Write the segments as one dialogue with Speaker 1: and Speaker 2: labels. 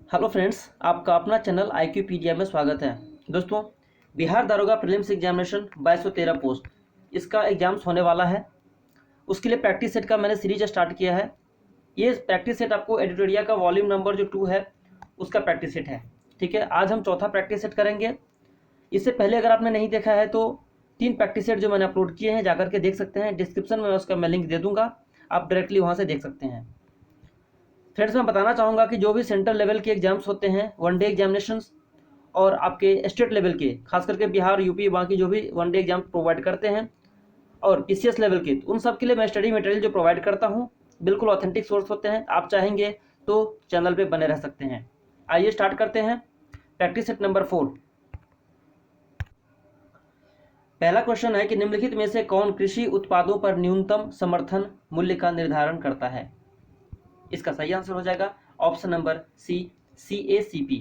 Speaker 1: Hello friends, आपका अपना channel IQpedia में स्वागत है। दोस्तों, बिहार दारोगा प्रीलिम्स एग्जामिनेशन 2213 पोस्ट, इसका एग्जाम्स होने वाला है। उसके लिए प्रैक्टिस सेट का मैंने सीरीज स्टार्ट किया है। ये प्रैक्टिस सेट आपको एडिटोरिया का वॉल्यूम नंबर जो 2 है उसका प्रैक्टिस सेट है। ठीक है, आज हम चौथा प्रैक्टिस सेट करेंगे। इससे पहले अगर आपने नहीं देखा है तो 3 प्रैक्टिस सेट जो मैंने अपलोड किए हैं जाकर के देख सकते हैं। डिस्क्रिप्शन में उसका मैं लिंक दे दूंगा, आप डायरेक्टली वहाँ से देख सकते हैं। फ्रेंड्स, मैं बताना चाहूँगा कि जो भी सेंट्रल लेवल के एग्जाम्स होते हैं, वन डे एग्जामिनेशंस, और आपके स्टेट लेवल के, खास करके बिहार, यूपी, बाकी जो भी वन डे एग्जाम प्रोवाइड करते हैं, और PCS लेवल के, उन सब के लिए मैं स्टडी मटेरियल जो प्रोवाइड करता हूँ बिल्कुल ऑथेंटिक सोर्स होते हैं। आप चाहेंगे तो चैनल पे बने रह सकते हैं। आइए स्टार्ट करते हैं। Practice set number 4। पहला क्वेश्चन है कि निम्नलिखित में से कौन कृषि उत्पादों पर न्यूनतम समर्थन मूल्य का निर्धारण करता है। इसका सही आंसर हो जाएगा ऑप्शन नंबर सी, CACP।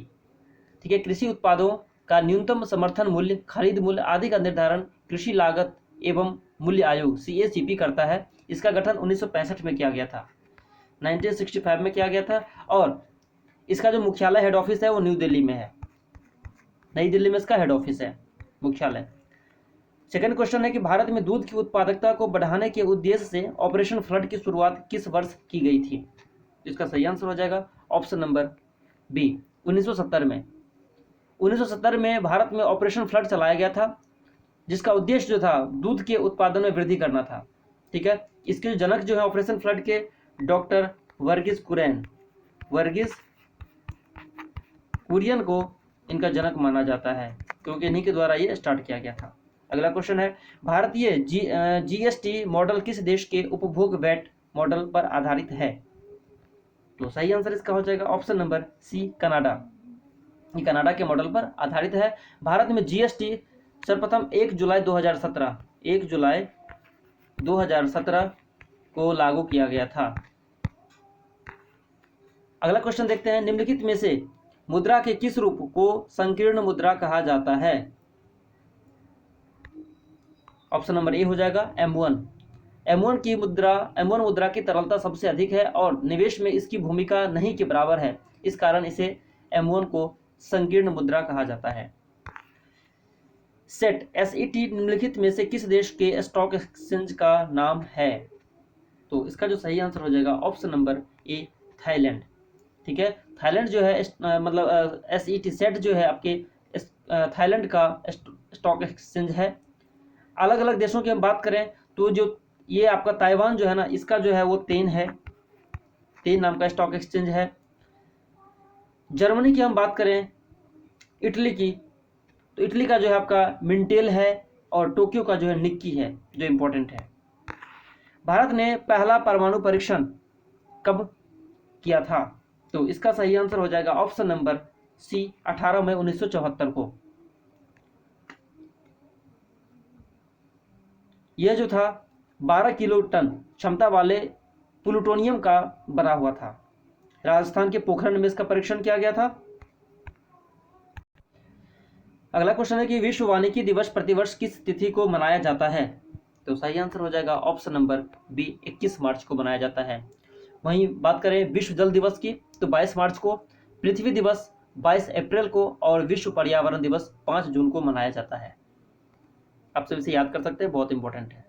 Speaker 1: ठीक है, कृषि उत्पादों का न्यूनतम समर्थन मूल्य, खरीद मूल्य आदि का निर्धारण कृषि लागत एवं मूल्य आयोग CACP करता है। इसका गठन 1965 में किया गया था, 1965 में किया गया था, और इसका जो मुख्यालय हेड ऑफिस है वो न्यू दिल्ली में है। नई दिल्ली में इसका हेड ऑफिस है, मुख्यालय। सेकंड क्वेश्चन है कि भारत में दूध की उत्पादकता को बढ़ाने के उद्देश्य से ऑपरेशन फ्लड की शुरुआत किस वर्ष की गई थी। इसका सही आंसर हो जाएगा ऑप्शन नंबर बी, 1970 में। 1970 में भारत में ऑपरेशन फ्लड चलाया गया था, जिसका उद्देश्य जो था दूध के उत्पादन में वृद्धि करना था। ठीक है, इसके जो जनक जो है ऑपरेशन फ्लड के, डॉक्टर वर्गीस कुरियन, वर्गीस कुरियन को इनका जनक माना जाता है, क्योंकि इन्हीं के द्वारा ये स्टार्ट किया गया था। अगला क्वेश्चन है, भारतीय GST मॉडल किस देश के उपभोग वैट मॉडल पर आधारित है। तो सही आंसर इसका हो जाएगा ऑप्शन नंबर सी, कनाडा। ये कनाडा के मॉडल पर आधारित है। भारत में GST सर्वप्रथम 1 जुलाई 2017 को लागू किया गया था। अगला क्वेश्चन देखते हैं, निम्नलिखित में से मुद्रा के किस रूप को संकीर्ण मुद्रा कहा जाता है। ऑप्शन नंबर ए हो जाएगा M1। M1 मुद्रा की तरलता सबसे अधिक है और निवेश में इसकी भूमिका नहीं के बराबर है। इस कारण इसे M1 को संकीर्ण मुद्रा कहा जाता है। SET निम्नलिखित में से किस देश के स्टॉक एक्सचेंज का नाम है। तो इसका जो सही आंसर हो जाएगा ऑप्शन नंबर ए, थाईलैंड। ठीक है, थाईलैंड जो है मतलब SET जो है आपके थाईलैंड का स्टॉक एक्सचेंज है। अलग अलग देशों की हम बात करें तो जो ये आपका ताइवान जो है ना, इसका जो है वो तेन है, तेन नाम का स्टॉक एक्सचेंज है। जर्मनी की हम बात करें, इटली की, तो इटली का जो है आपका मिंटेल है, और टोक्यो का जो है निक्की है, जो इंपॉर्टेंट है। भारत ने पहला परमाणु परीक्षण कब किया था। तो इसका सही आंसर हो जाएगा ऑप्शन नंबर सी, 18 मई 1974 को। यह जो था 12 किलो टन क्षमता वाले प्लूटोनियम का बना हुआ था। राजस्थान के पोखरण में इसका परीक्षण किया गया था। अगला क्वेश्चन है कि विश्व वानिकी दिवस प्रतिवर्ष किस तिथि को मनाया जाता है। तो सही आंसर हो जाएगा ऑप्शन नंबर बी, 21 मार्च को मनाया जाता है। वहीं बात करें विश्व जल दिवस की, तो 22 मार्च को, पृथ्वी दिवस 22 अप्रैल को, और विश्व पर्यावरण दिवस 5 जून को मनाया जाता है। आप सब इसे याद कर सकते हैं, बहुत इंपॉर्टेंट है।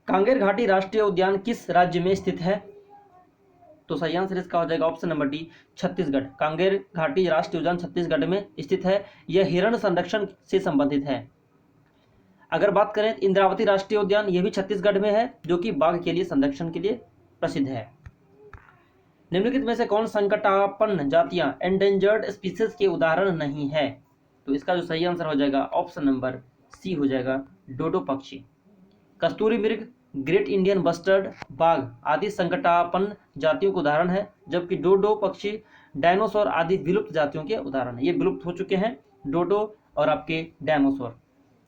Speaker 1: कांगेर घाटी राष्ट्रीय उद्यान किस राज्य में स्थित है। तो सही आंसर इसका हो जाएगा option number D, Chhattisgarh. Kanger घाटी राष्ट्रीय उद्यान छत्तीसगढ़ में स्थित है। यह हिरण संरक्षण से संबंधित है। अगर बात करें इंद्रावती राष्ट्रीय उद्यान, यह भी छत्तीसगढ़ में है, जो कि बाघ के लिए संरक्षण के लिए प्रसिद्ध है। निम्नलिखित में से कौन संकटापन्न जातियां, एंडेंजर्ड स्पीसीज के उदाहरण नहीं है। तो इसका जो सही आंसर हो जाएगा ऑप्शन नंबर सी हो जाएगा, डोडो पक्षी। कस्तूरी मृग, ग्रेट इंडियन बस्टर्ड, बाघ आदि संकटापन्न जातियों के उदाहरण है, जबकि डोडो पक्षी, डायनासोर आदि विलुप्त जातियों के उदाहरण है। ये विलुप्त हो चुके हैं, डोडो और आपके डायनासोर।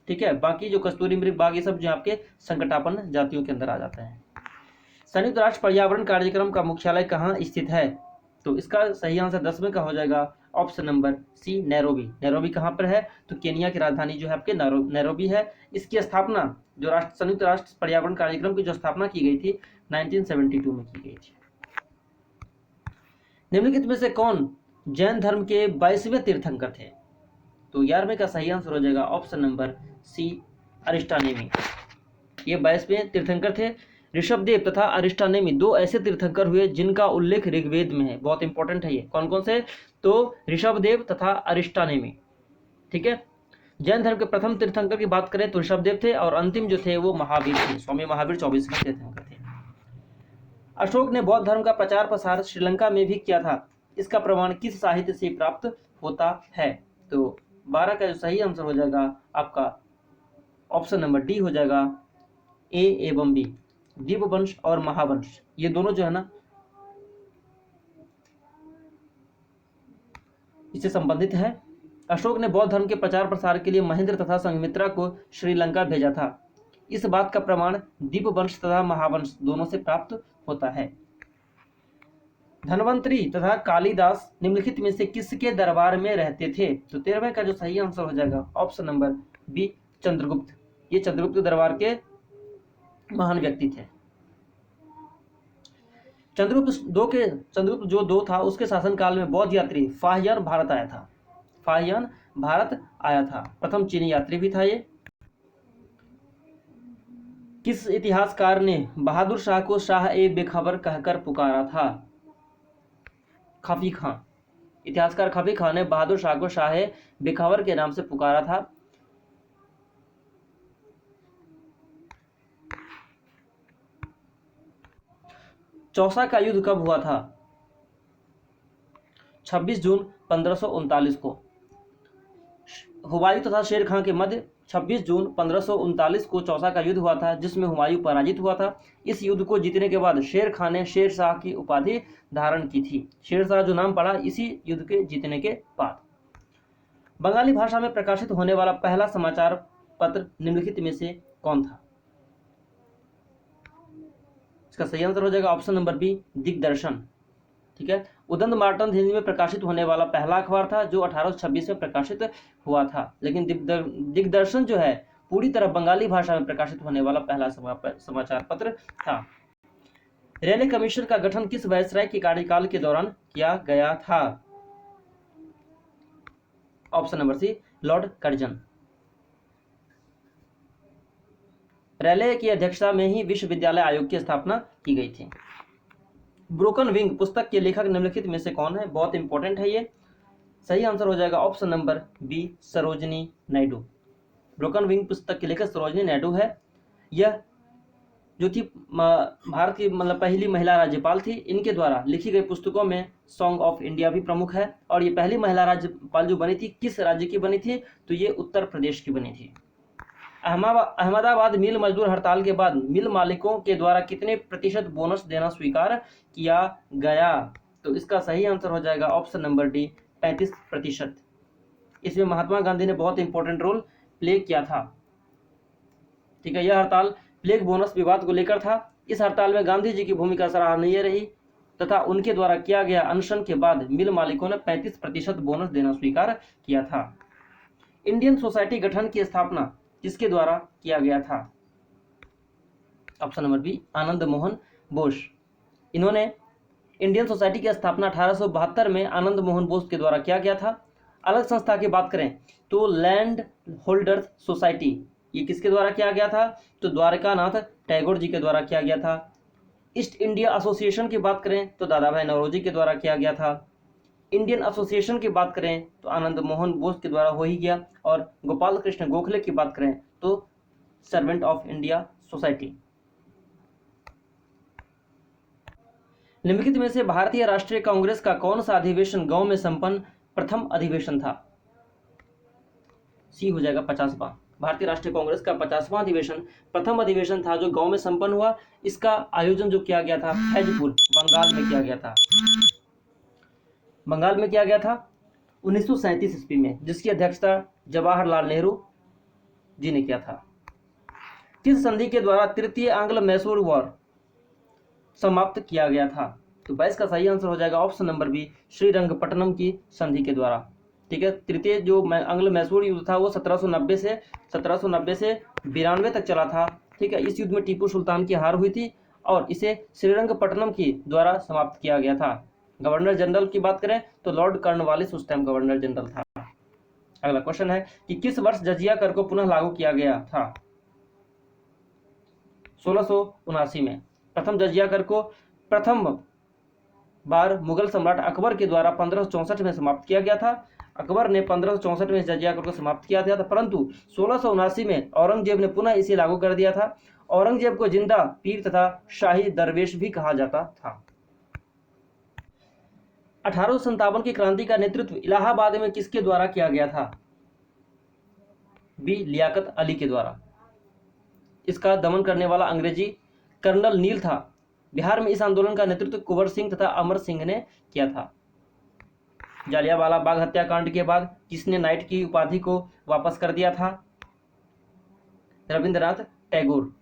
Speaker 1: ठीक है, बाकी जो कस्तूरी मृग, बाघ, ये सब जो आपके संकटापन्न जातियों के अंदर आ जाते हैं। संयुक्त राष्ट्र पर्यावरण कार्यक्रम का मुख्यालय कहाँ स्थित है। तो इसका सही आंसर 10वें का हो जाएगा option number C, Nairobi. Nairobi कहाँ पर है, तो केनिया की राजधानी जो है आपके नैरोबी है। इसकी स्थापना जो संयुक्त राष्ट्र पर्यावरण कार्यक्रम की जो स्थापना की गई थी 1972 में की गई थी। निम्नलिखित में से कौन जैन धर्म के 22वें तीर्थंकर थे? तो 11वें का सही आंसर हो जाएगा ऑप्शन नंबर सी, अरिष्टानेमी। ये 22वें तीर्थंकर थे। ऋषभदेव तथा अरिष्टानेमी दो ऐसे तीर्थंकर हुए जिनका उल्लेख ऋग्वेद में है। बहुत इंपॉर्टेंट है ये। कौन कौन से? तो ऋषभदेव तथा अरिष्टानेमी। ठीक है। जैन धर्म के प्रथम तीर्थंकर की बात करें तो ऋषभदेव थे, और अंतिम जो थे वो महावीर थे। स्वामी महावीर 24वें तीर्थंकर थे। अशोक ने बौद्ध धर्म का प्रचार प्रसार श्रीलंका में भी किया था। इसका प्रमाण किस साहित्य से प्राप्त होता है? तो 12 का जो सही आंसर हो जाएगा आपका ऑप्शन नंबर डी हो जाएगा, ए एवं बी। दीपवंश और महावंश ये दोनों जो है ना इससे संबंधित है। अशोक ने बौद्ध धर्म के प्रचार प्रसार के लिए महेंद्र तथा संघमित्रा को श्रीलंका भेजा था। इस बात का प्रमाण दीपवंश तथा महावंश दोनों से प्राप्त होता है। धन्वंतरी तथा कालिदास निम्नलिखित में से किसके दरबार में रहते थे? तो 13वें का जो सही आंसर हो जाएगा ऑप्शन नंबर बी, चंद्रगुप्त। ये चंद्रगुप्त दरबार के महान व्यक्ति थे। चंद्रगुप्त जो दो था उसके शासनकाल में बौद्ध यात्री फाहियान भारत आया था। फाहियान भारत आया था। प्रथम चीनी यात्री भी था ये। किस इतिहासकार ने बहादुर शाह को शाह ए बेखबर कहकर पुकारा था? खफी खां। इतिहासकार खफी खां ने बहादुर शाह को शाह ए बेखबर के नाम से पुकारा था। चौसा का युद्ध कब हुआ था? 26 जून 1539 को। हुमायूं तथा शेर खां के मध्य 26 जून 1539 को चौसा का युद्ध हुआ था, जिसमें हुमायूं पराजित हुआ था। इस युद्ध को जीतने के बाद शेर खां ने शेर शाह की उपाधि धारण की थी। शेर शाह जो नाम पड़ा इसी युद्ध के जीतने के बाद। बंगाली भाषा में प्रकाशित होने वाला पहला समाचार पत्र निम्नलिखित में से कौन था? इसका सही आंसर हो जाएगा ऑप्शन नंबर बी, दिग्दर्शन। ठीक है। उदंत मार्तंड हिंदी में प्रकाशित होने वाला पहला अखबार था जो 1826 में प्रकाशित हुआ था। लेकिन दिग्दर्शन जो है पूरी तरह बंगाली भाषा में प्रकाशित होने वाला पहला समाचार पत्र था। रेले कमीशन का गठन किस वायसराय के कार्यकाल के दौरान किया गया था? Option number C, lord Curzon. Raleigh की अध्यक्षता में ही विश्वविद्यालय आयोग की स्थापना की गई थी। ब्रोकन विंग पुस्तक के लेखक निम्नलिखित में से कौन है? बहुत इंपॉर्टेंट है ये। सही आंसर हो जाएगा option number B, Sarojini Naidu. Broken wing पुस्तक के लेखक सरोजिनी नायडू है। यह जो थी भारत की पहली महिला राज्यपाल थी। इनके द्वारा लिखी गई पुस्तकों में सॉन्ग ऑफ इंडिया भी प्रमुख है। और ये पहली महिला राज्यपाल जो बनी थी किस राज्य की बनी थी? तो ये उत्तर प्रदेश की बनी थी। अहमदाबाद मिल मजदूर हड़ताल के बाद मिल मालिकों के द्वारा कितने प्रतिशत बोनस देना स्वीकार किया गया? तो इसका सही आंसर हो जाएगा ऑप्शन नंबर डी, 35%। इसमें महात्मा गांधी ने बहुत इंपॉर्टेंट रोल प्ले किया था। ठीक है। यह हड़ताल प्लेग बोनस विवाद को लेकर था। इस हड़ताल में गांधी जी की भूमिका सराहनीय रही तथा उनके द्वारा किया गया अनशन के बाद मिल मालिकों ने 35% बोनस देना स्वीकार किया था। इंडियन सोसाइटी गठन की स्थापना किसके द्वारा किया गया था? Option number B, Anand Mohan Bose. इन्होंने इंडियन सोसाइटी की स्थापना 1872 में आनंद मोहन बोस के द्वारा किया गया था। अलग संस्था की बात करें तो लैंड होल्डर्स सोसाइटी, ये किसके द्वारा किया गया था? तो द्वारकानाथ टैगोर जी के द्वारा किया गया था। ईस्ट इंडिया एसोसिएशन की बात करें तो दादा भाई नौरोजी के द्वारा किया गया था। इंडियन एसोसिएशन की बात करें तो आनंद मोहन बोस के द्वारा हो ही गया। और गोपाल कृष्ण गोखले की बात करें तो सर्वेंट ऑफ इंडिया सोसाइटी। निम्नलिखित में से भारतीय राष्ट्रीय कांग्रेस का कौन सा अधिवेशन गांव में संपन्न प्रथम अधिवेशन था? सी हो जाएगा 50वां। भारतीय राष्ट्रीय कांग्रेस का 50वां अधिवेशन प्रथम अधिवेशन था जो गांव में संपन्न हुआ। इसका आयोजन जो किया गया था फैजपुर, बंगाल में किया गया था। बंगाल में किया गया था 1937 ईस्वी में, जिसकी अध्यक्षता जवाहरलाल नेहरू जी ने किया था। किस संधि के द्वारा तृतीय आंग्ल मैसूर वॉर समाप्त किया गया था? तो 22 का सही आंसर हो जाएगा ऑप्शन नंबर बी, श्रीरंगपट्टनम की संधि के द्वारा। ठीक है। तृतीय जो आंग्ल मैसूर युद्ध था वो 1790 से 92 तक चला था। ठीक है। इस युद्ध में टीपू सुल्तान की हार हुई थी और इसे श्रीरंगपट्टनम की द्वारा समाप्त किया गया था। गवर्नर जनरल की बात करें तो लॉर्ड कॉर्नवालिस उस टाइम गवर्नर जनरल था। अगला क्वेश्चन है कि किस वर्ष जजिया कर को पुनः लागू किया गया था? 1679 में प्रथम जजिया कर को प्रथम बार मुगल सम्राट अकबर के द्वारा 1564 में समाप्त किया गया था। अकबर ने 1564 में जजिया कर को समाप्त किया था, परंतु 1679 में औरंगजेब ने पुनः इसे लागू कर दिया था। औरंगजेब को जिंदा पीर तथा शाही दरवेश भी कहा जाता था। 1857 की क्रांति का नेतृत्व इलाहाबाद में किसके द्वारा किया गया था? बी. लियाकत अली के द्वारा। इसका दमन करने वाला अंग्रेजी कर्नल नील था। बिहार में इस आंदोलन का नेतृत्व कुंवर सिंह तथा अमर सिंह ने किया था। जालियांवाला बाग हत्याकांड के बाद किसने नाइट की उपाधि को वापस कर दिया था? रविंद्रनाथ टैगोर।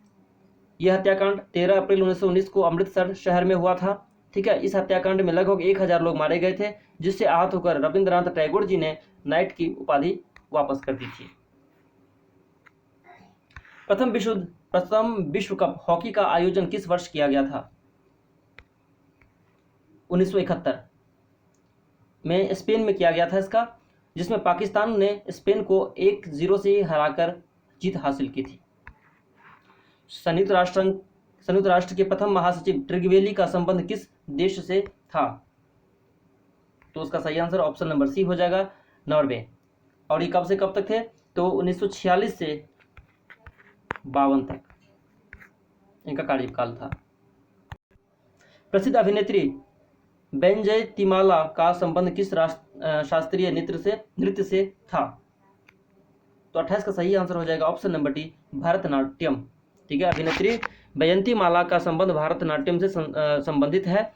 Speaker 1: यह हत्याकांड 13 अप्रैल 1919 को अमृतसर शहर में हुआ था। ठीक है, इस हत्याकांड में लगभग 1000 लोग मारे गए थे, जिससे आहत होकर रविंद्रनाथ टैगोर जी ने नाइट की उपाधि वापस कर दी थी। प्रथम विश्व कप हॉकी का आयोजन किस वर्ष किया गया था? 1971 में स्पेन में किया गया था इसका, जिसमें पाकिस्तान ने स्पेन को 1-0 से हराकर जीत हासिल की थी। संयुक्त राष्ट्र के प्रथम महासचिव ट्रिगवेली का संबंध किस देश से था? तो उसका सही आंसर ऑप्शन नंबर सी हो जाएगा, नॉर्वे। और ये कब से कब तक थे? तो 1946 से 52 तक इनका कार्यकाल था। प्रसिद्ध अभिनेत्री बेंजयतिमाला का संबंध किस शास्त्रीय नृत्य से था? तो 28 का सही आंसर हो जाएगा ऑप्शन नंबर डी, भरतनाट्यम। ठीक है, अभिनेत्री बैजयंतीमाला का संबंध भरतनाट्यम से संबंधित है।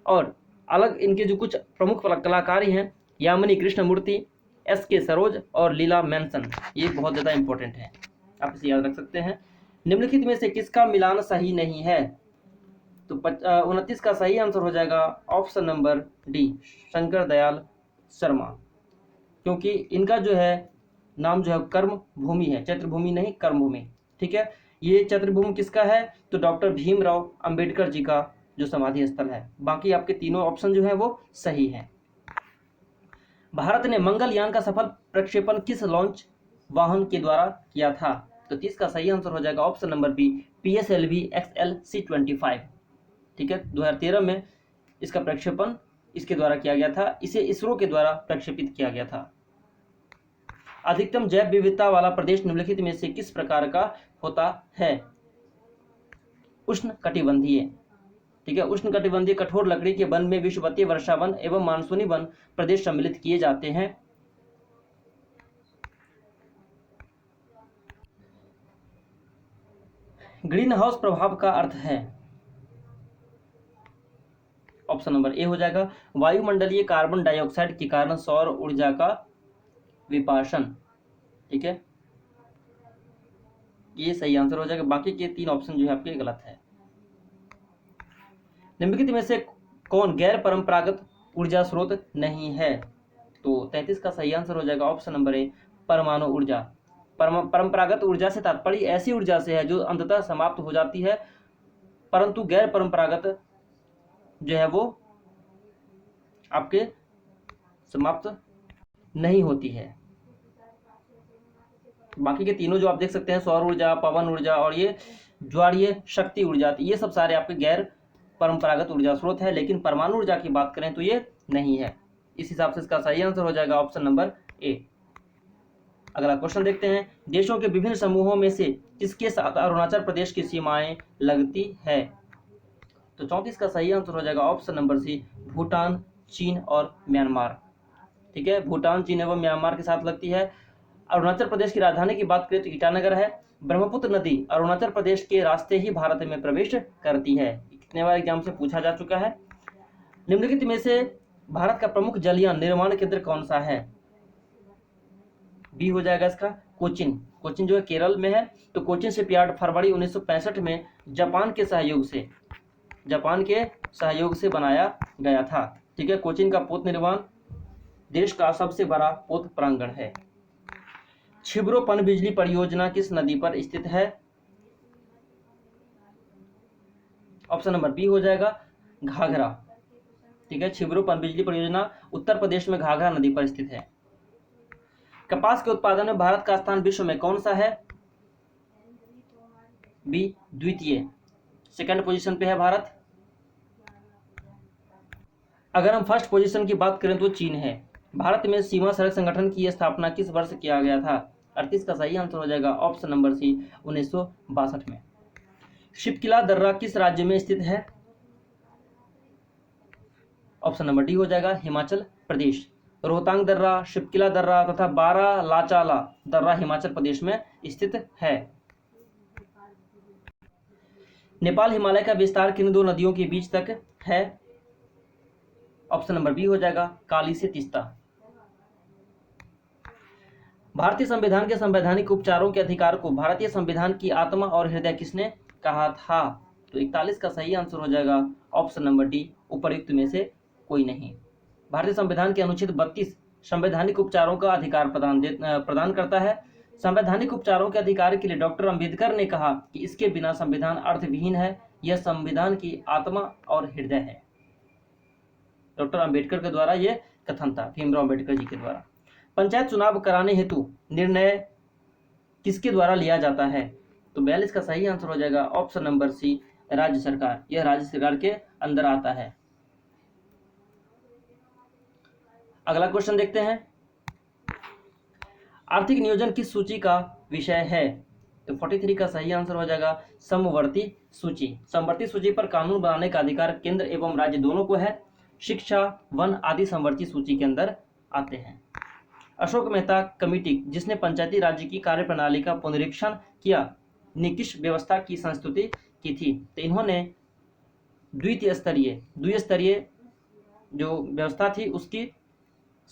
Speaker 1: और अलग इनके जो कुछ प्रमुख कलाकारी हैं, यामिनी कृष्णमूर्ति, SK सरोज और लीला मेनसन, ये बहुत ज़्यादा इंपॉर्टेंट है, आप इसे याद रख सकते हैं। निम्नलिखित में से किसका मिलान सही नहीं है? तो 29 का सही आंसर हो जाएगा option number D, Shankar Dayal Sharma, क्योंकि इनका जो है नाम जो है कर्म भूमि है, चैत्रभूमि नहीं कर्म भूमि। ठीक है, ये चैत्रभूमि किसका है? तो डॉक्टर भीमराव अंबेडकर जी का जो समाधि स्थल है। बाकी आपके तीनों ऑप्शन जो है वो सही हैं। भारत ने मंगलयान का सफल प्रक्षेपण किस लॉन्च वाहन के द्वारा किया था? तो 30 का सही आंसर हो जाएगा option number B, PSLV XL-C25। ठीक है, 2013 में इसका प्रक्षेपण इसके द्वारा किया गया था। इसे इसरो के द्वारा प्रक्षेपित किया गया था। अधिकतम जैव विविधता वाला प्रदेश निम्नलिखित में से किस प्रकार का होता है? उष्ण कटिबंधीय। ठीक है, उष्ण कटिबंधीय कठोर लकड़ी के वन में विषुवतीय वर्षा वन एवं मानसूनी वन प्रदेश सम्मिलित किए जाते हैं। ग्रीन हाउस प्रभाव का अर्थ है? ऑप्शन नंबर ए हो जाएगा, वायुमंडलीय कार्बन डाइऑक्साइड के कारण सौर ऊर्जा का विपाशन। ठीक है, ये सही आंसर हो जाएगा। बाकी के 3 ऑप्शन जो है आपके गलत है। निम्नलिखित में से कौन गैर परंपरागत ऊर्जा स्रोत नहीं है? तो 33 का सही आंसर हो जाएगा ऑप्शन नंबर ए, परमाणु ऊर्जा। परंपरागत ऊर्जा से तात्पर्य ऐसी ऊर्जा से है जो अंततः समाप्त हो जाती है, परंतु गैर परंपरागत जो है वो आपके समाप्त नहीं होती है। बाकी के तीनों जो आप देख सकते हैं, सौर ऊर्जा, पवन ऊर्जा और ये ज्वारीय शक्ति ऊर्जा, ये सब सारे आपके गैर परंपरागत ऊर्जा स्रोत है, लेकिन परमाणु ऊर्जा की बात करें तो ये नहीं है। इस हिसाब से इसका सही आंसर हो जाएगा ऑप्शन नंबर ए। अगला क्वेश्चन देखते हैं, देशों के विभिन्न समूहों में से किसके साथ अरुणाचल प्रदेश की सीमाएं लगती है? तो 34 का सही आंसर हो जाएगा ऑप्शन नंबर सी, भूटान, चीन और म्यांमार। ठीक है, भूटान, चीन एवं म्यांमार के साथ लगती है। अरुणाचल प्रदेश की राजधानी की बात करें तो ईटानगर है। ब्रह्मपुत्र नदी अरुणाचल प्रदेश के रास्ते ही भारत में प्रवेश करती है। कितने बार एग्जाम से पूछा जा चुका है। निम्नलिखित में से भारत का प्रमुख जलयान निर्माण केंद्र कौन सा है? बी हो जाएगा इसका, कोचिन। कोचिन जो है केरल में है। तो कोचिन शिपयार्ड फरवरी 1965 में जापान के सहयोग से बनाया गया था। ठीक है, कोचिन का पोत निर्माण देश का सबसे बड़ा पोत प्रांगण है। छिब्रो पनबिजली परियोजना किस नदी पर स्थित है? ऑप्शन नंबर बी हो जाएगा, घाघरा। ठीक है। छिबरो पनबिजली परियोजना उत्तर प्रदेश में घाघरा नदी पर स्थित है। कपास के उत्पादन में भारत का स्थान विश्व में कौन सा है? बी, द्वितीय, सेकंड पोजीशन पे है भारत। अगर हम फर्स्ट पोजीशन की बात करें तो चीन है। भारत में सीमा सड़क संगठन की स्थापना किस वर्ष किया गया था? 38 का सही आंसर हो जाएगा ऑप्शन नंबर सी, 1962 में। शिपकिला दर्रा किस राज्य में स्थित है? ऑप्शन नंबर डी हो जाएगा हिमाचल प्रदेश। रोहतांग दर्रा, शिपकिला दर्रा तथा बारालाचाला दर्रा हिमाचल प्रदेश में स्थित है। नेपाल हिमालय का विस्तार किन दो नदियों के बीच तक है? ऑप्शन नंबर बी हो जाएगा काली से तीस्ता। भारतीय संविधान के संवैधानिक उपचारों के अधिकार को भारतीय संविधान की आत्मा और हृदय किसने कहा था? तो 41 का सही आंसर हो जाएगा ऑप्शन नंबर डी, उपर्युक्त में से कोई नहीं। भारतीय संविधान के अनुच्छेद 32 संवैधानिक उपचारों का अधिकार प्रदान करता है। संवैधानिक उपचारों के अधिकार के लिए डॉक्टर अंबेडकर ने कहा कि इसके बिना संविधान अर्थविहीन है, यह संविधान की आत्मा और हृदय है। डॉक्टर अंबेडकर के द्वारा यह कथन था, भीमराव अंबेडकर जी के द्वारा। पंचायत चुनाव कराने हेतु निर्णय किसके द्वारा लिया जाता है? तो 42 का सही आंसर हो जाएगा ऑप्शन नंबर सी, राज्य सरकार। यह राज्य सरकार के अंदर आता है। अगला क्वेश्चन देखते हैं। आर्थिक नियोजन किस सूची का विषय है? तो 43 का सही आंसर हो जाएगा समवर्ती सूची। समवर्ती सूची पर कानून बनाने का अधिकार केंद्र एवं राज्य दोनों को है। शिक्षा, वन आदि समवर्ती सूची के अंदर आते हैं। अशोक मेहता कमेटी जिसने पंचायती राज्य की कार्यप्रणाली का पुनरीक्षण किया ने किस व्यवस्था की संस्तुति की थी? तो इन्होंने द्विस्तरीय जो व्यवस्था थी उसकी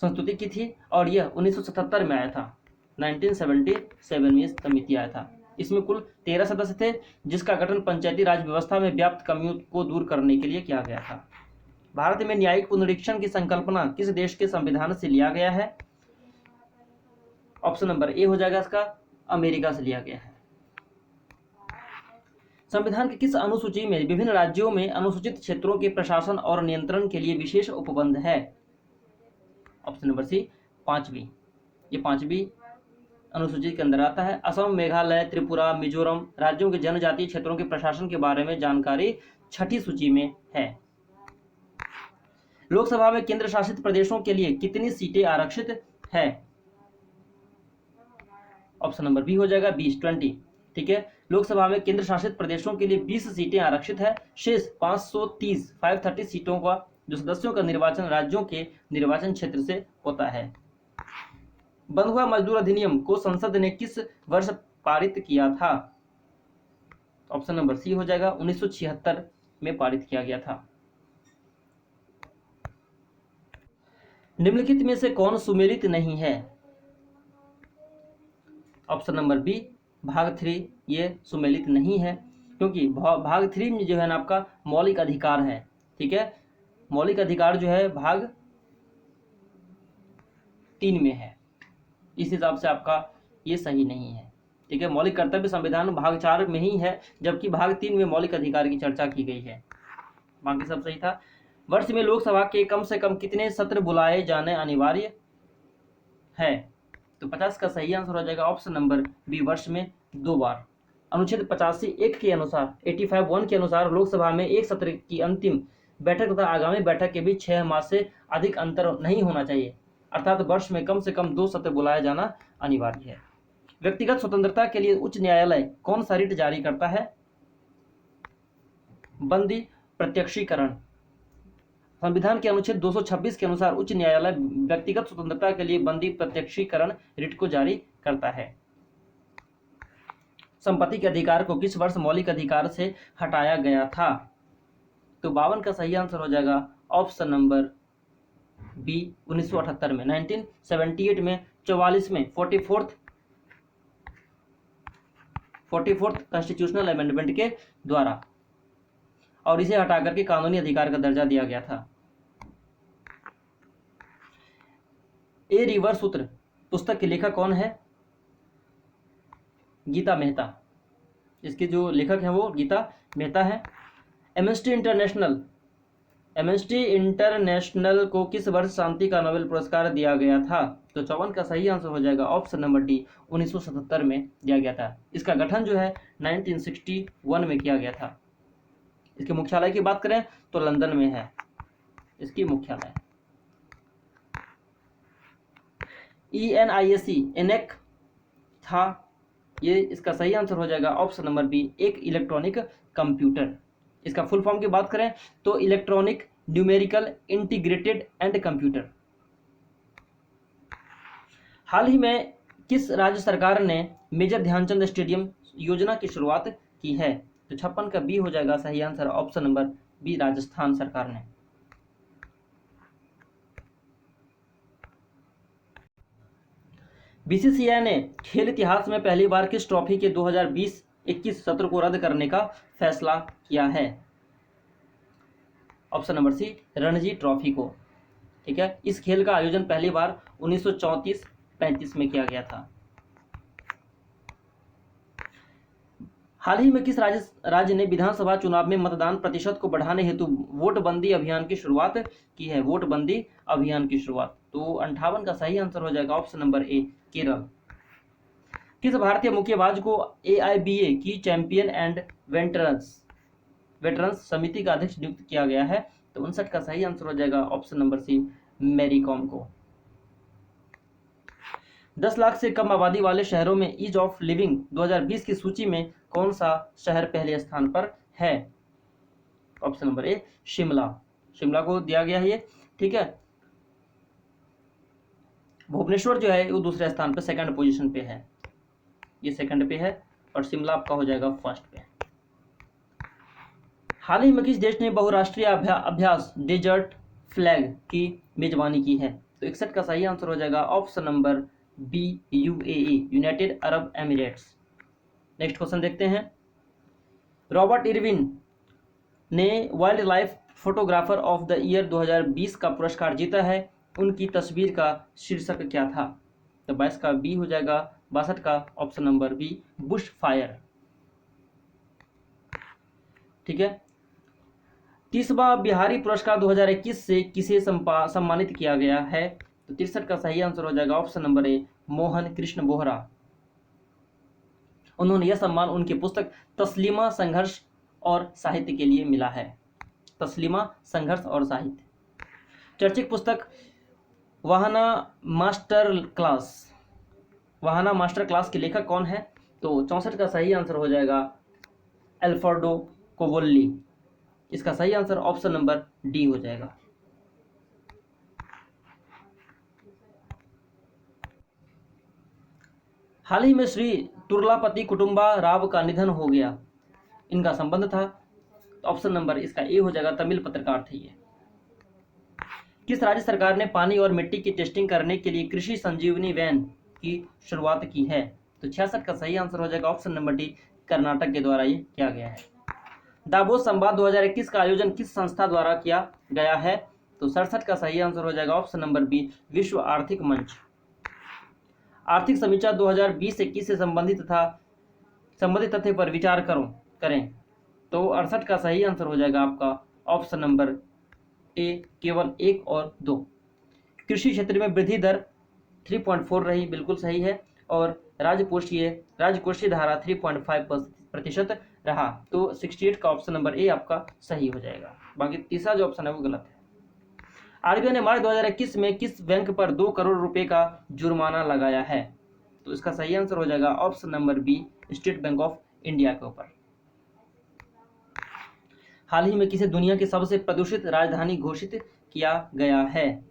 Speaker 1: संस्तुति की थी और यह 1977 में आया था। 1977 में समिति आया था। इसमें कुल 13 सदस्य थे जिसका गठन पंचायती राज व्यवस्था में व्याप्त कमियों को दूर करने के लिए किया गया था। भारत में न्यायिक पुनरीक्षण की संकल्पना किस देश के संविधान से लिया गया है? ऑप्शन नंबर ए हो जाएगा इसका, अमेरिका से लिया गया है। संविधान की किस अनुसूची में विभिन्न राज्यों में अनुसूचित क्षेत्रों के प्रशासन और नियंत्रण के लिए विशेष उपबंध है? ऑप्शन नंबर सी, 5वीं। ये 5वीं अनुसूची के अंदर आता है। असम, मेघालय, त्रिपुरा, मिजोरम राज्यों के जनजातीय क्षेत्रों के प्रशासन के बारे में जानकारी 6ठी सूची में है। लोकसभा में केंद्र शासित प्रदेशों के लिए कितनी सीटें आरक्षित है? ऑप्शन नंबर बी हो जाएगा 20, 20। ठीक है, लोकसभा में केंद्र शासित प्रदेशों के लिए 20 सीटें आरक्षित है। शेष 530 सीटों का जो सदस्यों का निर्वाचन राज्यों के निर्वाचन क्षेत्र से होता है। बंधुआ मजदूर अधिनियम को संसद ने किस वर्ष पारित किया था? ऑप्शन नंबर सी हो जाएगा 1976 में पारित किया गया था। निम्नलिखित में से कौन सुमेलित नहीं है? ऑप्शन नंबर बी, भाग 3 ये सुमेलित नहीं है क्योंकि भाग 3 में जो है ना आपका मौलिक अधिकार है। ठीक है, मौलिक अधिकार जो है भाग 3 में है, इस हिसाब से आपका ये सही नहीं है। ठीक है, मौलिक कर्तव्य संविधान भाग 4 में ही है जबकि भाग 3 में मौलिक अधिकार की चर्चा की गई है। बाकी सब सही था। वर्ष में लोकसभा के कम से कम कितने सत्र बुलाए जाने अनिवार्य है? तो 50 का सही आंसर हो जाएगा ऑप्शन नंबर बी, वर्ष में 2 बार। अनुच्छेद 85(1) के अनुसार 85(1) के अनुसार लोकसभा में एक सत्र की अंतिम बैठक तथा आगामी बैठक के बीच 6 माह से अधिक अंतर नहीं होना चाहिए, अर्थात वर्ष में कम से कम 2 सत्र बुलाया जाना अनिवार्य है। व्यक्तिगत स्वतंत्रता के लिए उच्च न्यायालय कौन सा रिट जारी करता है? बंदी प्रत्यक्षीकरण। संविधान के अनुच्छेद 226 के अनुसार उच्च न्यायालय व्यक्तिगत स्वतंत्रता के लिए बंदी प्रत्यक्षीकरण रिट को जारी करता है। संपत्ति के अधिकार को किस वर्ष मौलिक अधिकार से हटाया गया था? तो 52 का सही आंसर हो जाएगा ऑप्शन नंबर बी, 1978 में। 1978 में 44वें 44th कॉन्स्टिट्यूशनल अमेंडमेंट के द्वारा, और इसे हटाकर के कानूनी अधिकार का दर्जा दिया गया था। ए रिवर सूत्र पुस्तक के लेखक कौन है? गीता मेहता। इसके जो लेखक हैं वो गीता मेहता है। एम्नेस्टी इंटरनेशनल एम्नेस्टी इंटरनेशनल को किस वर्ष शांति का नोबेल पुरस्कार दिया गया था? तो 54 का सही आंसर हो जाएगा ऑप्शन नंबर डी, 1977 में दिया गया था। इसका गठन जो है 1961 में किया गया था। इसके मुख्यालय की बात करें तो लंदन में है इसकी मुख्यालय। ENIAC एनेक था, ये इसका सही आंसर हो जाएगा ऑप्शन नंबर बी, एक इलेक्ट्रॉनिक कंप्यूटर। इसका फुल फॉर्म की बात करें तो electronic numerical integrated and computer. हाल ही में किस राज्य सरकार ने मेजर ध्यानचंद स्टेडियम योजना की शुरुआत की है? तो 56 का बी हो जाएगा सही answer option number B, Rajasthan सरकार ने। BCCI ने खेल इतिहास में पहली बार किस ट्रॉफी के 2020-21 सत्र को रद्द करने का फैसला किया है? Option number C, Ranji trophy को। ठीक है, इस खेल का आयोजन पहली बार 1934-35 में किया गया था। हाल ही में किस राज्य ने विधानसभा चुनाव में मतदान प्रतिशत को बढ़ाने हेतु वोटबंदी अभियान की शुरुआत की है? वोटबंदी अभियान की शुरुआत, तो 58 का सही आंसर हो जाएगा ऑप्शन नंबर ए, केरल। किस भारतीय मुक्केबाज को AIBA की चैंपियन एंड वेटरन्स समिति का अध्यक्ष नियुक्त किया गया है? तो 59 का सही आंसर हो जाएगा option number C, Mary Kom को। 10 लाख से कम आबादी वाले शहरों में ईज ऑफ लिविंग 2020 की सूची में कौन सा शहर पहले स्थान पर है? Option number A, Shimla. Shimla को दिया गया है ये। ठीक है, भुवनेश्वर जो है वो दूसरे स्थान पर, सेकंड पोजीशन पे है, ये सेकंड पे है, और शिमला आपका हो जाएगा फर्स्ट पे। हाल ही में किस देश ने बहुराष्ट्रीय अभ्यास डेजर्ट फ्लैग की मेजबानी की है? तो 61 का सही आंसर हो जाएगा option number B, UAE, United Arab Emirates. Next question देखते हैं। रॉबर्ट इरविन ने wildlife photographer of the year 2020 का पुरस्कार जीता है, उनकी तस्वीर का शीर्षक क्या था? तो 22 का बी हो जाएगा, 62 का option number B, bush fire. ठीक है, 30वां बिहारी पुरस्कार 2021 से किसे सम्मानित किया गया है? तो 63 का सही आंसर हो जाएगा option number A, Mohan Krishna Bohra. उन्होंने यह सम्मान उनकी पुस्तक तस्लीमा संघर्ष और साहित्य के लिए मिला है। तस्लीमा संघर्ष और साहित्य। चर्चित पुस्तक वाहना मास्टर क्लास के लेखक कौन है? तो 64 का सही आंसर हो जाएगा अल्फ्रेडो कोवोल्ली। इसका सही आंसर ऑप्शन नंबर डी हो जाएगा। हाल ही में श्री तुर्लापति कुटुंबा राव का निधन हो गया, इनका संबंध था? ऑप्शन नंबर इसका ए हो जाएगा, तमिल पत्रकार थे ये। किस राज्य सरकार ने पानी और मिट्टी की टेस्टिंग करने के लिए कृषि संजीवनी वैन की शुरुआत की है? तो 66 का सही आंसर हो जाएगा ऑप्शन नंबर डी, कर्नाटक के द्वारा ये किया गया है। दावोस संवाद 2021 का आयोजन किस संस्था द्वारा किया गया है? तो 67 का सही आंसर हो जाएगा ऑप्शन नंबर बी, विश्व आर्थिक मंच। आर्थिक समीक्षा 2020-21 से संबंधित तथ्य पर विचार करें, तो 68 का सही आंसर हो जाएगा आपका ऑप्शन नंबर ए, केवल 1 और 2। कृषि क्षेत्र में वृद्धि दर 3.4 रही, बिल्कुल सही है, और राजकोषीय धारा 3.5% रहा, तो 68 का ऑप्शन नंबर ए आपका सही हो जाएगा। बाकी तीसरा जो ऑप्शन है वो गलत है। RBI ने मार्च 2021 में किस बैंक पर 2 करोड़ रुपए का जुर्माना लगाया है? तो इसका सही आंसर हो जाएगा option number B, State Bank of India के ऊपर। हाल ही में किसे दुनिया की सबसे प्रदूषित राजधानी घोषित किया गया है?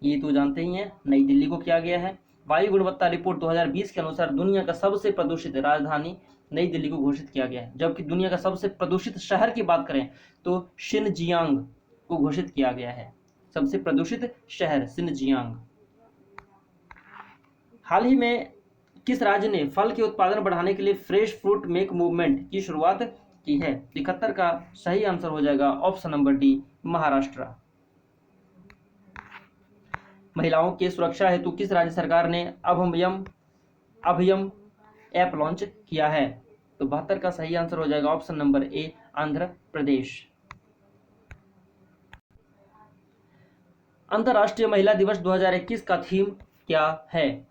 Speaker 1: ये तो जानते ही हैं, नई दिल्ली को किया गया है। वायु गुणवत्ता रिपोर्ट 2020 के अनुसार दुनिया का सबसे प्रदूषित राजधानी नई दिल्ली को घोषित किया गया है, जबकि दुनिया का सबसे प्रदूषित शहर की बात करें तो शिनजियांग को घोषित किया गया है। सबसे प्रदूषित शहर शिनजियांग। हाल ही में किस राज्य ने फल के उत्पादन बढ़ाने के लिए फ्रेश फ्रूट मेक मूवमेंट की शुरुआत की है? 71 का सही आंसर हो जाएगा ऑप्शन नंबर डी, महाराष्ट्र। महिलाओं की सुरक्षा हेतु किस राज्य सरकार ने अभयम ऐप लॉन्च किया है? तो 72 का सही आंसर हो जाएगा option number A, Andhra Pradesh. अंतर्राष्ट्रीय महिला दिवस 2021 का थीम क्या है?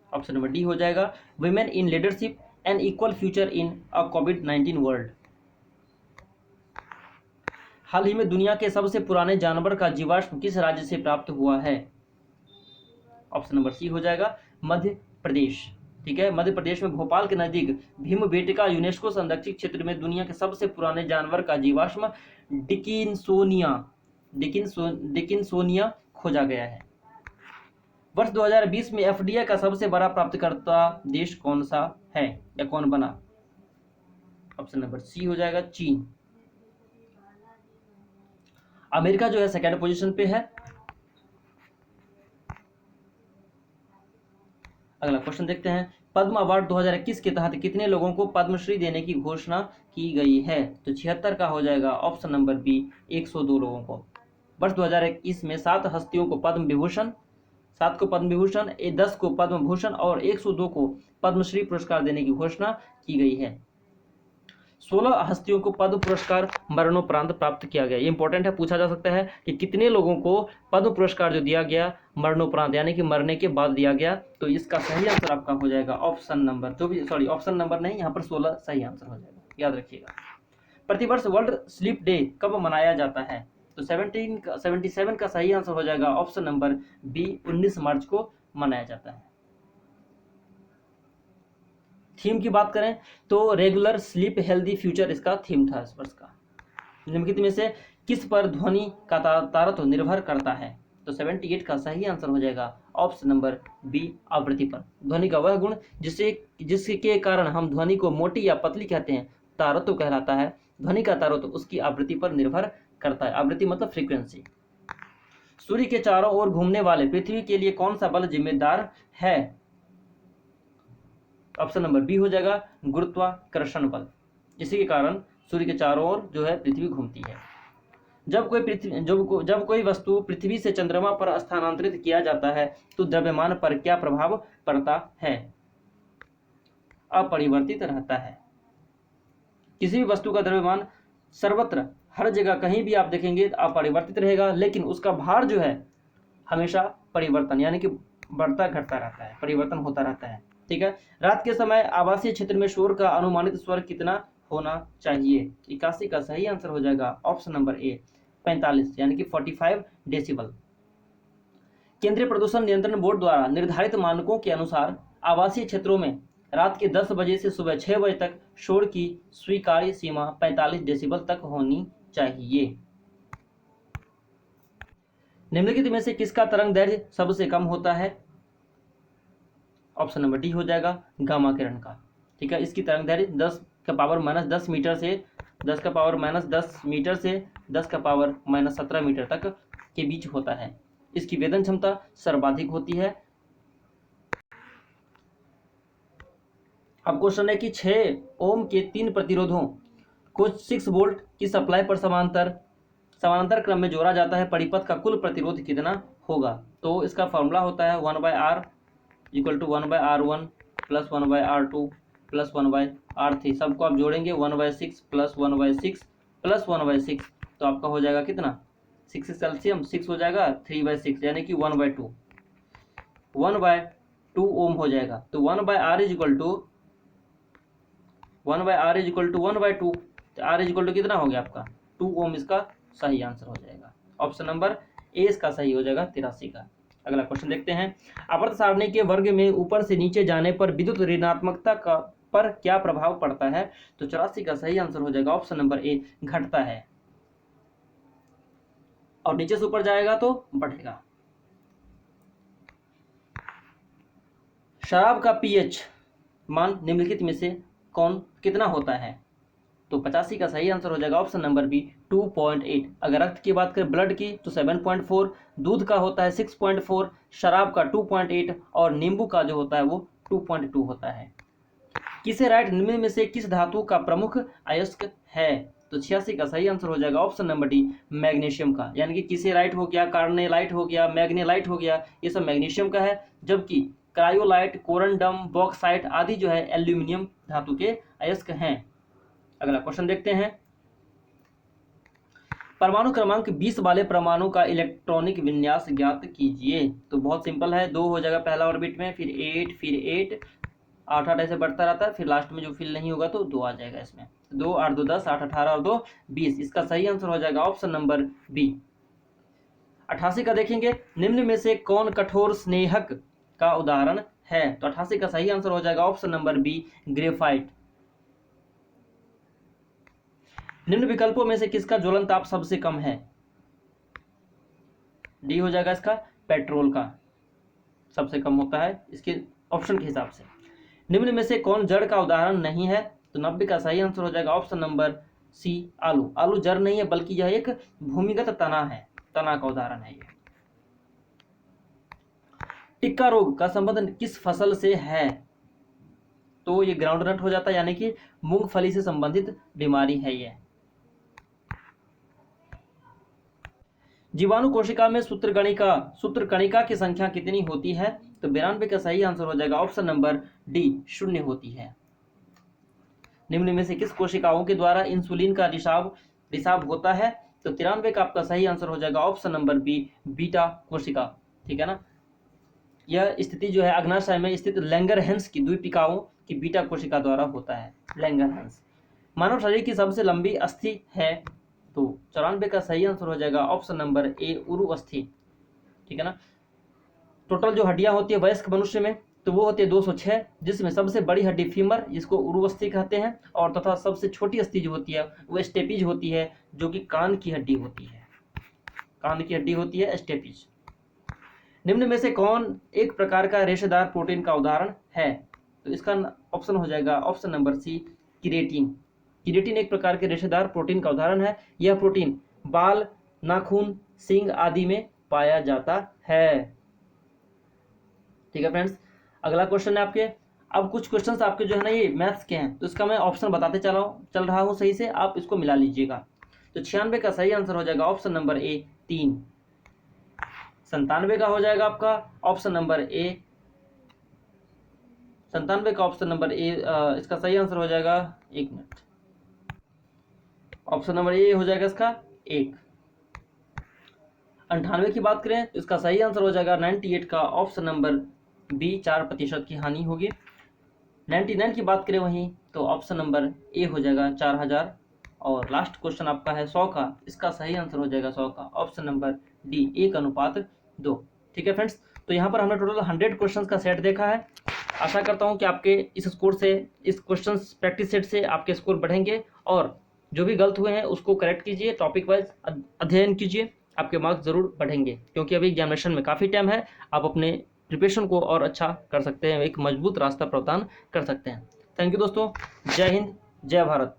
Speaker 1: ऑप्शन नंबर डी हो जाएगा women in leadership and equal future in a कोविड-19 वर्ल्ड। हाल ही में दुनिया के सबसे पुराने जानवर का जीवाश्म किस राज्य से प्राप्त हुआ है? ऑप्शन नंबर सी हो जाएगा मध्य प्रदेश। ठीक है, मध्य प्रदेश में भोपाल के नजदीक भीमबेटका यूनेस्को संरक्षित क्षेत्र में दुनिया के सबसे पुराने जानवर का जीवाश्म डिकिंसोनिया खोजा गया है। वर्ष 2020 में एफडीआई का सबसे बड़ा प्राप्तकर्ता देश कौन सा है या कौन बना? ऑप्शन नंबर सी हो जाएगा चीन। अमेरिका जो है सेकेंड पोजीशन पे है। अगला क्वेश्चन देखते हैं, पद्म अवार्ड 2021 के तहत कितने लोगों को पद्मश्री देने की घोषणा की गई है? तो 76 का हो जाएगा ऑप्शन नंबर बी 102 लोगों को। वर्ष 2021 में 7 हस्तियों को पद्म विभूषण, 7 को पद्म विभूषण, 10 को पद्म भूषण और 102 को पद्मश्री पुरस्कार देने की घोषणा की गई है। 16 हस्तियों को पद्म पुरस्कार मरणोपरांत प्राप्त किया गया। ये इंपॉर्टेंट है, पूछा जा सकता है कि कितने लोगों को पद्म पुरस्कार जो दिया गया मरणोपरांत यानी कि मरने के बाद दिया गया। तो इसका सही आंसर आपका हो जाएगा ऑप्शन नंबर ऑप्शन नंबर नहीं, यहाँ पर 16 सही आंसर हो जाएगा, याद रखिएगा। प्रतिवर्ष वर्ल्ड स्लीप डे कब मनाया जाता है? तो 77 का सही आंसर हो जाएगा ऑप्शन नंबर बी 19 मार्च को मनाया जाता है। थीम की बात करें तो रेगुलर स्लीप हेल्दी फ्यूचर इसका थीम था इस वर्ष का। निम्नलिखित में से किस पर ध्वनि का तारतम्य निर्भर करता है? तो 78 का सही आंसर हो जाएगा ऑप्शन नंबर बी आवृत्ति पर। ध्वनि का वह गुण जिसके कारण हम ध्वनि को मोटी या पतली कहते हैं तारतम्य कहलाता है। ध्वनि का तारतम्य उसकी आवृत्ति पर निर्भर करता है। आवृत्ति मतलब फ्रीक्वेंसी। सूर्य के चारों ओर घूमने वाले पृथ्वी के लिए कौन सा बल जिम्मेदार है? ऑप्शन नंबर बी हो जाएगा गुरुत्वाकर्षण बल। इसी के कारण सूर्य के चारों ओर जो है पृथ्वी घूमती है। जब कोई वस्तु पृथ्वी से चंद्रमा पर स्थानांतरित किया जाता है तो द्रव्यमान पर क्या प्रभाव पड़ता है? अपरिवर्तित रहता है। किसी भी वस्तु का द्रव्यमान सर्वत्र हर जगह कहीं भी आप देखेंगे अपरिवर्तित रहेगा, लेकिन उसका भार जो है हमेशा परिवर्तन यानी कि बढ़ता घटता रहता है, परिवर्तन होता रहता है। ठीक है, रात के समय आवासीय क्षेत्र में शोर का अनुमानित स्वर कितना होना चाहिए? 81 का सही आंसर हो जाएगा ऑप्शन नंबर ए 45 यानी कि 45 डेसिबल। केंद्रीय प्रदूषण नियंत्रण बोर्ड द्वारा निर्धारित मानकों के अनुसार आवासीय क्षेत्रों में रात के 10 बजे से सुबह 6 बजे तक शोर की स्वीकार्य सीमा 45 डेसिबल तक होनी चाहिए। निम्नलिखित में से किसका तरंग दैर्घ्य सबसे कम होता है? ऑप्शन नंबर डी हो जाएगा गामा किरण का। ठीक है, इसकी तरंग दैर्घ्य 10 का पावर माइनस 10 मीटर से 10 का पावर माइनस 10 मीटर से 10 का पावर माइनस 17 मीटर तक के बीच होता है। इसकी वेदन क्षमता सर्वाधिक होती है। अब क्वेश्चन है कि 6 ओम के 3 प्रतिरोधों को 6 वोल्ट की सप्लाई पर समानांतर क्रम में जोड़ा जाता है, परिपथ का कुल प्रतिरोध कितना होगा? तो इसका फॉर्मूला होता है 1/R equal to 1/R1 plus 1/R2 plus 1/R3। सबको आप जोड़ेंगे 1/6 प्लस 1/6 प्लस 1/6 तो आपका हो जाएगा कितना? 6 एलसीएम 6 हो जाएगा 3/6 यानी कि 1/2 ओम हो जाएगा। तो 1/R इज इक्वल टू 1/2 तो R इज इक्वल टू कितना हो गया आपका 2 ओम। इसका सही आंसर हो जाएगा ऑप्शन नंबर ए इसका सही हो जाएगा 83 का। अगला क्वेश्चन देखते हैं, आवर्त सारणी के वर्ग में ऊपर से नीचे जाने पर विद्युत ऋणात्मकता का पर क्या प्रभाव पड़ता है? तो 84 का सही आंसर हो जाएगा ऑप्शन नंबर ए घटता है, और नीचे से ऊपर जाएगा तो बढ़ेगा। शराब का पीएच मान निम्नलिखित में से कितना होता है? तो 85 का सही आंसर हो जाएगा ऑप्शन नंबर बी 2.8। अगर रक्त की बात करें ब्लड की तो 7.4, दूध का होता है 6.4, शराब का 2.8 और नींबू का जो होता है वो 2.2 होता है। किसेराइट निम्न में से किस धातु का प्रमुख अयस्क है? तो 86 का सही आंसर हो जाएगा ऑप्शन नंबर डी मैग्नीशियम का, यानी कि किसेराइट हो गया, कार्नेलाइट हो गया, मैग्नेलाइट हो गया, ये सब मैग्नीशियम का है, जबकि क्रायोलाइट, कोरंडम, बॉक्साइट आदि जो है एल्यूमिनियम धातु के अयस्क हैं। अगला क्वेश्चन देखते हैं,
Speaker 2: परमाणु क्रमांक 20 वाले परमाणु का इलेक्ट्रॉनिक विन्यास ज्ञात कीजिए। तो बहुत सिंपल है, 2 हो जाएगा पहला ऑर्बिट में, फिर 8, फिर 8, 8 8 ऐसे बढ़ता रहता है, फिर लास्ट में जो फिल नहीं होगा तो 2 आ जाएगा इसमें। 2 8 2 10, 8 18 और 2 20। इसका सही आंसर हो जाएगा ऑप्शन नंबर बी। 88 का देखेंगे, निम्न में से कौन कठोर स्नेहक का उदाहरण है? तो 88 का सही आंसर हो जाएगा ऑप्शन नंबर बी, ग्रेफाइट। निम्न विकल्पों में से किसका ज्वलन ताप सबसे कम है? डी हो जाएगा इसका, पेट्रोल का सबसे कम होता है इसके ऑप्शन के हिसाब से। निम्न में से कौन जड़ का उदाहरण नहीं है? तो 90 का सही आंसर हो जाएगा ऑप्शन नंबर सी, आलू। आलू जड़ नहीं है बल्कि यह एक भूमिगत तना है, तना का उदाहरण है यह। टिक्का रोग का संबंध किस फसल से है? तो ये ग्राउंडनट हो जाता है, यानी कि मूंगफली से संबंधित बीमारी है यह। जीवाणु कोशिका में सूत्रकणिका की संख्या कितनी होती है? तो 92 का सही आंसर हो जाएगा ऑप्शन नंबर डी, 0 होती है। निम्न में से किस कोशिकाओं के द्वारा इंसुलिन का रिसाव होता है? तो 93 का आपका सही आंसर हो जाएगा ऑप्शन नंबर बी, बीटा कोशिका। ठीक है ना, यह स्थिति जो है अग्नाशय में स्थित लैंगरहैंस की द्वीपिकाओं की बीटा कोशिका द्वारा होता है, लैंगरहैंस। मानव शरीर की सबसे लंबी अस्थि है? तो 94 का सही आंसर हो जाएगा ऑप्शन नंबर ए, उरु अस्थि। ठीक है ना, टोटल जो हड्डियां होती है वयस्क मनुष्य में तो वो होती है 206, जिसमें सबसे बड़ी हड्डी फीमर जिसको उरु अस्थि कहते हैं, और तथा सबसे छोटी अस्थि जो होती है वो स्टेपिज होती है, जो कि कान की हड्डी होती है, कान की हड्डी होती है स्टेपिज। निम्न में से कौन एक प्रकार का रेशेदार प्रोटीन का उदाहरण है? तो इसका ऑप्शन हो जाएगा option number C, keratin. Keratin एक प्रकार के रेशेदार प्रोटीन का उदाहरण है। यह प्रोटीन बाल, नाखून, सींग आदि में पाया जाता है। ठीक है फ्रेंड्स, अगला क्वेश्चन है आपके। अब कुछ क्वेश्चंस आपके जो है ना ये मैथ्स के हैं, तो इसका मैं ऑप्शन बताते चल रहा हूँ सही से, आप इसको मिला लीजिएगा। तो 96 का सही आंसर हो जाएगा ऑप्शन नंबर ए, 3। 97 का हो जाएगा आपका ऑप्शन नंबर ए, 97 का ऑप्शन नंबर ए, इसका सही आंसर हो जाएगा, एक मिनट, ऑप्शन नंबर ए हो जाएगा इसका 1। 98 की बात करें तो इसका सही आंसर हो जाएगा 98 का ऑप्शन नंबर बी, 4% की हानि होगी। 99 की बात करें वहीं तो ऑप्शन नंबर ए हो जाएगा 4000। और लास्ट क्वेश्चन आपका है 100 का, इसका सही आंसर हो जाएगा 100 का ऑप्शन नंबर डी, 1:2। ठीक है फ्रेंड्स, तो यहाँ पर हमने टोटल 100 क्वेश्चंस का सेट देखा है। आशा करता हूँ कि आपके इस स्कोर से, इस क्वेश्चन प्रैक्टिस सेट से आपके स्कोर बढ़ेंगे, और जो भी गलत हुए हैं उसको करेक्ट कीजिए, टॉपिक वाइज अध्ययन कीजिए, आपके मार्क्स जरूर बढ़ेंगे, क्योंकि अभी एग्जामिनेशन में काफ़ी टाइम है। आप अपने प्रिपरेशन को और अच्छा कर सकते हैं, एक मजबूत रास्ता प्रदान कर सकते हैं। थैंक यू दोस्तों, जय हिंद, जय भारत।